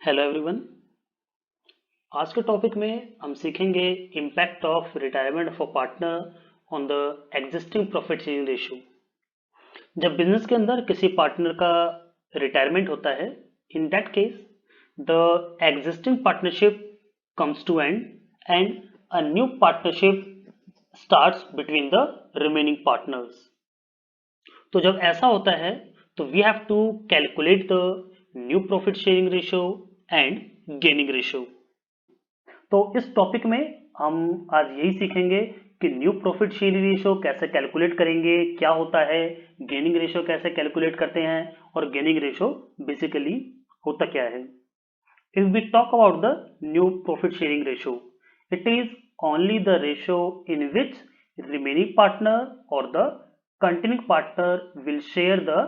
Hello everyone. आज के topic में हम सीखेंगे impact of retirement of a partner on the existing profit sharing ratio. जब बिजनेस के अंदर किसी पार्टनर का रिटायरमेंट होता है, in that case the existing partnership comes to end and a new partnership starts between the remaining partners. तो जब ऐसा होता है तो we have to calculate the new profit sharing ratio and gaining ratio. तो इस टॉपिक में हम आज यही सीखेंगे कि न्यू प्रॉफिट शेयरिंग रेशियो कैसे कैलकुलेट करेंगे, क्या होता है, गेनिंग रेशियो कैसे कैलकुलेट करते हैं और गेनिंग रेशियो बेसिकली होता क्या है। If we talk about the new profit sharing ratio, it is only the ratio in which remaining partner और the continuing partner will share the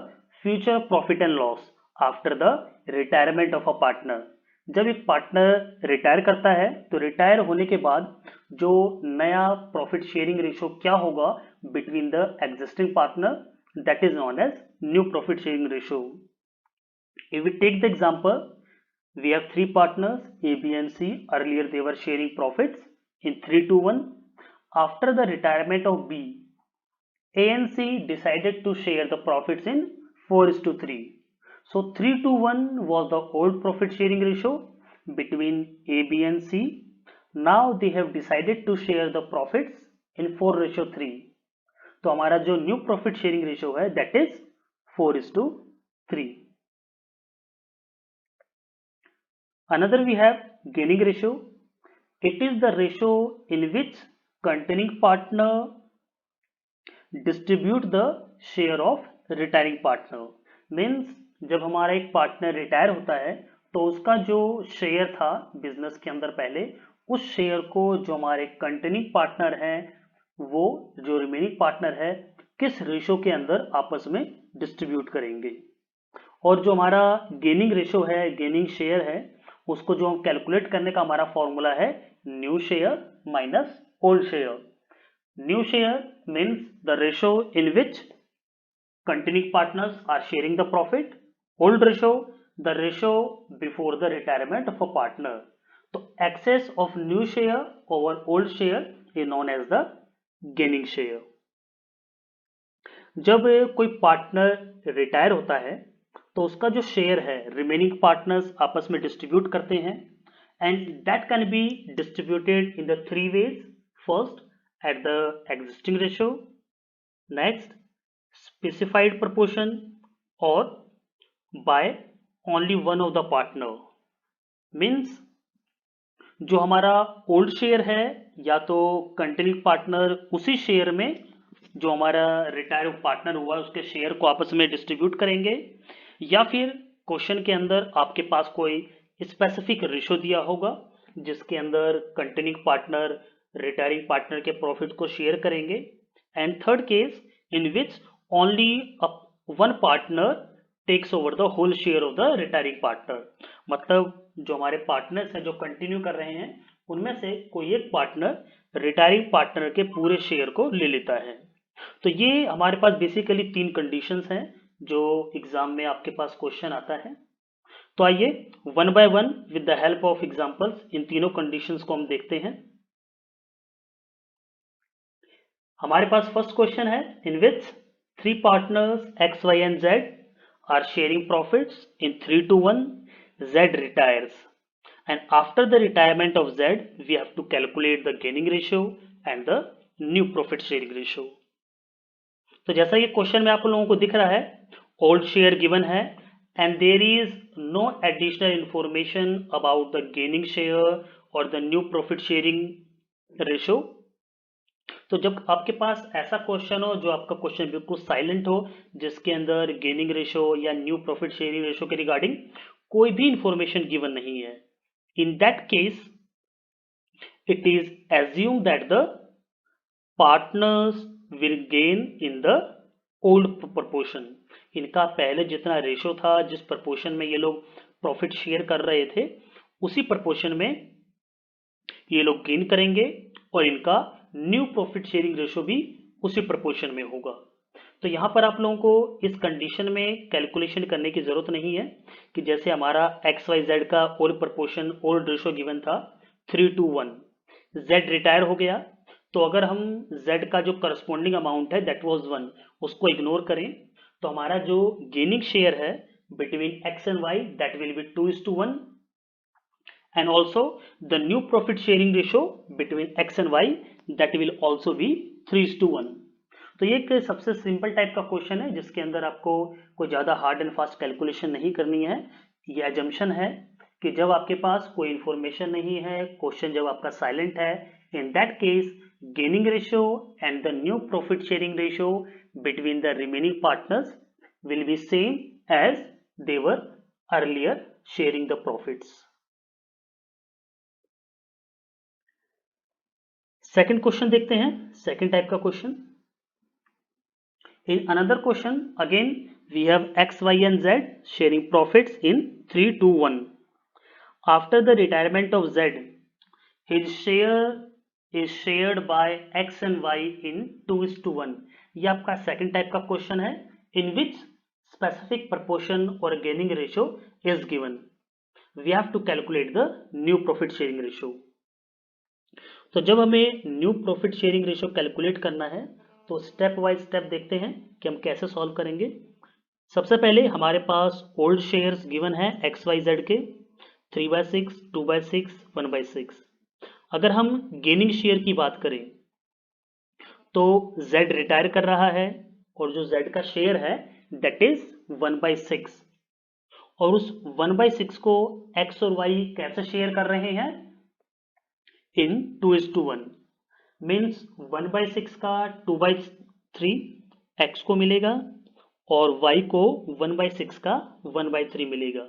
future profit and loss after the retirement of a partner. जब एक partner retire करता है तो retire होने के बाद जो नया प्रॉफिट शेयरिंग रेशियो क्या होगा between the existing partner, that is known as new profit sharing ratio. If we take the example, we have three partners A, B and C. Earlier they were sharing profits in 3-1. After the retirement of B, A and C decided to share the profits in 4:3. So 3-1 was the old profit sharing ratio between A, B and C. Now they have decided to share the profits in 4:3. तो हमारा जो new profit sharing ratio है that is 4:3. Another we have gaining ratio. It is the ratio in which continuing partner distribute the share of retiring partner. Means जब हमारा एक partner retire होता है तो उसका जो शेयर था बिजनेस के अंदर पहले, उस शेयर को जो हमारे कंटिन्यूइंग पार्टनर हैं वो जो रिमेनिंग पार्टनर है किस रेशो के अंदर आपस में डिस्ट्रीब्यूट करेंगे। और जो हमारा गेनिंग रेशो है, गेनिंग शेयर है, उसको जो हम कैलकुलेट करने का हमारा फॉर्मूला है new share minus old share. New share means the ratio in which continuing partners are sharing the profit, old ratio the ratio before the retirement of a partner. तो excess of new share over old share is known as the gaining share. जब कोई partner retire होता है तो उसका जो share है remaining partners आपस में डिस्ट्रीब्यूट करते हैं and that can be distributed in the three ways. First at the existing ratio, next specified proportion और by only one of the partner. Means जो हमारा ओल्ड शेयर है या तो कंटिन्यूइंग पार्टनर उसी शेयर में जो हमारा रिटायर पार्टनर हुआ उसके शेयर को आपस में डिस्ट्रीब्यूट करेंगे, या फिर क्वेश्चन के अंदर आपके पास कोई स्पेसिफिक रेशो दिया होगा जिसके अंदर कंटिन्यूइंग पार्टनर रिटायरिंग पार्टनर के प्रॉफिट को शेयर करेंगे। And third case in which only one partner takes over the whole share of the retiring partner. मतलब जो हमारे पार्टनर्स हैं जो कंटिन्यू कर रहे हैं उनमें से कोई एक पार्टनर रिटायरिंग पार्टनर के पूरे शेयर को ले लेता है। तो ये हमारे पास बेसिकली तीन कंडीशंस हैं जो एग्जाम में आपके पास क्वेश्चन आता है। तो आइए one by one with the help of examples इन तीनों कंडीशंस को हम देखते हैं। हमारे पास फर्स्ट क्वेश्चन है in which three partners X Y and Z are sharing profits in 3-1. Z retires and after the retirement of Z we have to calculate the gaining ratio and the new profit sharing ratio. तो जैसा ये question में आप लोगों को दिख रहा है, ओल्ड शेयर गिवन है and there is no additional information about the gaining share और the new profit sharing ratio. तो जब आपके पास ऐसा क्वेश्चन हो जो आपका क्वेश्चन बिल्कुल साइलेंट हो, जिसके अंदर गेनिंग रेशियो या न्यू प्रॉफिट शेयरिंग रेशियो के रिगार्डिंग कोई भी इंफॉर्मेशन गिवन नहीं है, in that case it is assume that the partners will gain in the old proportion. इनका पहले जितना रेशो था, जिस प्रपोर्शन में ये लोग प्रॉफिट शेयर कर रहे थे, उसी प्रपोर्शन में ये लोग गेन करेंगे और इनका न्यू प्रॉफिट शेयरिंग रेशो भी उसी प्रपोर्शन में होगा। तो यहाँ पर आप लोगों को इस कंडीशन में कैलकुलेशन करने की जरूरत नहीं है कि जैसे हमारा एक्स वाई जेड का old proportion old ratio given था 3:1, जेड रिटायर हो गया, तो अगर हम जेड का जो करस्पॉन्डिंग अमाउंट है दैट वाज 1 उसको इग्नोर करें तो हमारा जो गेनिंग शेयर है between X and Y that will be 2:1, and also the new profit sharing ratio between x and y that will also be 3:1। तो ये एक सबसे सिंपल टाइप का क्वेश्चन है जिसके अंदर आपको कोई ज़्यादा हार्ड एंड फास्ट कैलकुलेशन नहीं करनी है। ये एजम्पशन है कि जब आपके पास कोई इंफॉर्मेशन नहीं है, क्वेश्चन जब आपका साइलेंट है, in that case gaining ratio and the new profit sharing ratio between the remaining partners will be same as they were earlier sharing the profits. Second question देखते हैं, सेकंड टाइप का question. In another question, again we have x, y and z sharing profits in 3:1. After the retirement of z, his share is shared by x and y in 2:1। ये आपका second type का question है in which specific proportion or gaining ratio is given. We have to calculate the new profit sharing ratio. तो जब हमें new profit sharing ratio calculate करना है तो स्टेप वाइज स्टेप देखते हैं कि हम कैसे सॉल्व करेंगे। सबसे पहले हमारे पास ओल्ड शेयर्स गिवन है एक्स वाई जेड के 3/6, 2/6, 1/6। अगर हम गेनिंग शेयर की बात करें तो जेड रिटायर कर रहा है और जो जेड का शेयर है दैट इज 1/6, और उस 1/6 को एक्स और वाई कैसे शेयर कर रहे हैं इन 2:1। मीन्स 1/6 का 2/3 x को मिलेगा और y को 1/6 का 1/3 मिलेगा।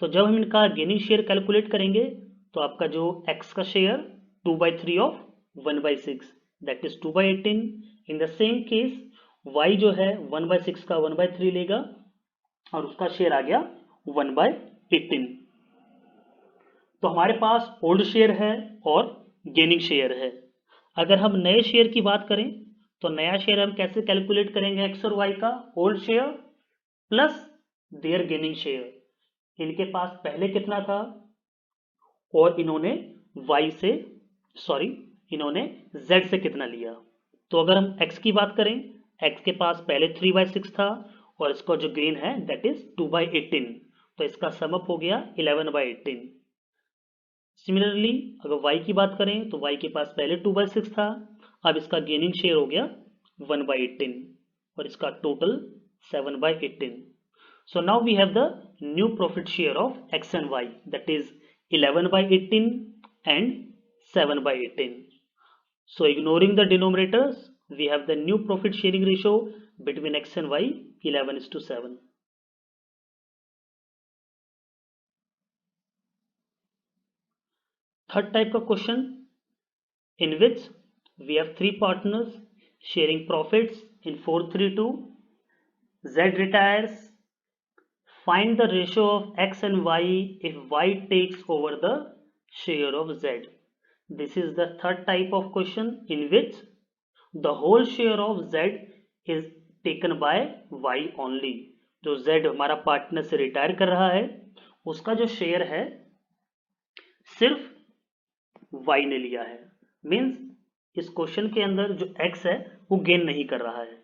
तो जब हम इनका गेनिंग शेयर कैलकुलेट करेंगे तो आपका जो x का share 2/3 of 1/6 that is 2/18। In the same case y जो है 1/6 का 1/3 लेगा और उसका शेयर आ गया 1/18। तो हमारे पास ओल्ड शेयर है और गेनिंग शेयर है। अगर हम नए शेयर की बात करें तो नया शेयर हम कैसे कैलकुलेट करेंगे एक्स और वाई का, old share plus their gaining share. इनके पास पहले कितना था और इन्होंने इन्होंने जेड से कितना लिया। तो अगर हम एक्स की बात करें, एक्स के पास पहले 3/6 था और इसका जो गेन है दैट इज 2/18, तो इसका समअप हो गया 11/18। सिमिलरली अगर y की बात करें तो y के पास पहले 2/6 था, अब इसका गेनिंग शेयर हो गया 1/18 और इसका total 7/18। So now we have the new profit share of x and y that is 11/18 and 7/18। So ignoring the denominators we have the new profit sharing ratio between x and y 11:7। Third type का question in which we have three partners sharing profits in 4:3:2. Z retires. Find the ratio of x and y if y takes over the share of z. This is the third type of question in which the whole share of z is taken by y only. जो z हमारा partner से retire कर रहा है उसका जो share है सिर्फ y ने लिया है। मीन्स इस क्वेश्चन के अंदर जो x है वो गेन नहीं कर रहा है।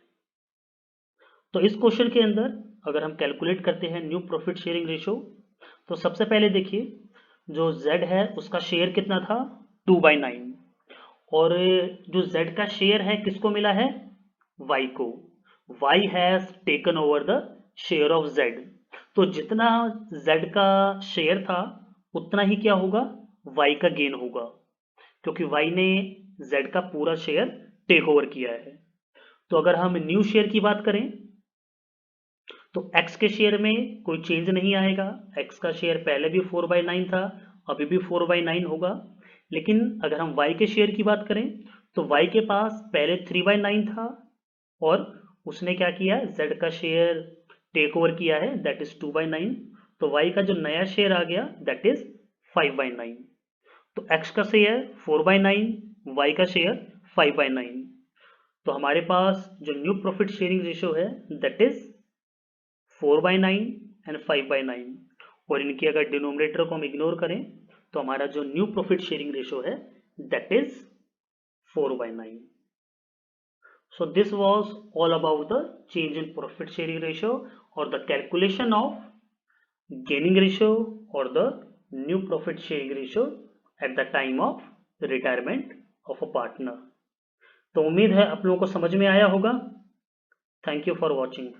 तो इस क्वेश्चन के अंदर अगर हम कैलकुलेट करते हैं न्यू प्रॉफिट शेयरिंग रेशियो तो सबसे पहले देखिए जो z है उसका शेयर कितना था 2/9, और जो z का शेयर है किसको मिला है y को। y has taken over the share of z, तो जितना z का शेयर था उतना ही क्या होगा y का गेन होगा, क्योंकि y ने z का पूरा शेयर टेक ओवर किया है। तो अगर हम न्यू शेयर की बात करें तो x के शेयर में कोई चेंज नहीं आएगा। x का शेयर पहले भी 4/9 था, अभी भी 4/9 होगा। लेकिन अगर हम y के शेयर की बात करें तो y के पास पहले 3/9 था और उसने क्या किया z का शेयर टेक ओवर किया है दैट इज 2/9, तो y का जो नया शेयर आ गया दैट इज 5/9। तो x का शेयर 4/9, y का शेयर 5/9। तो हमारे पास जो न्यू प्रॉफिट शेयरिंग रेशियो है दैट इज 4/9 एंड 5/9, और इनकी अगर डिनोमिनेटर को हम इग्नोर करें तो हमारा जो न्यू प्रॉफिट शेयरिंग रेशियो है that is 4/9. So this was all about the change in profit sharing ratio or the calculation of gaining ratio or the new profit sharing ratio at the time of retirement of a partner. तो उम्मीद है आप लोगों को समझ में आया होगा. Thank you for watching.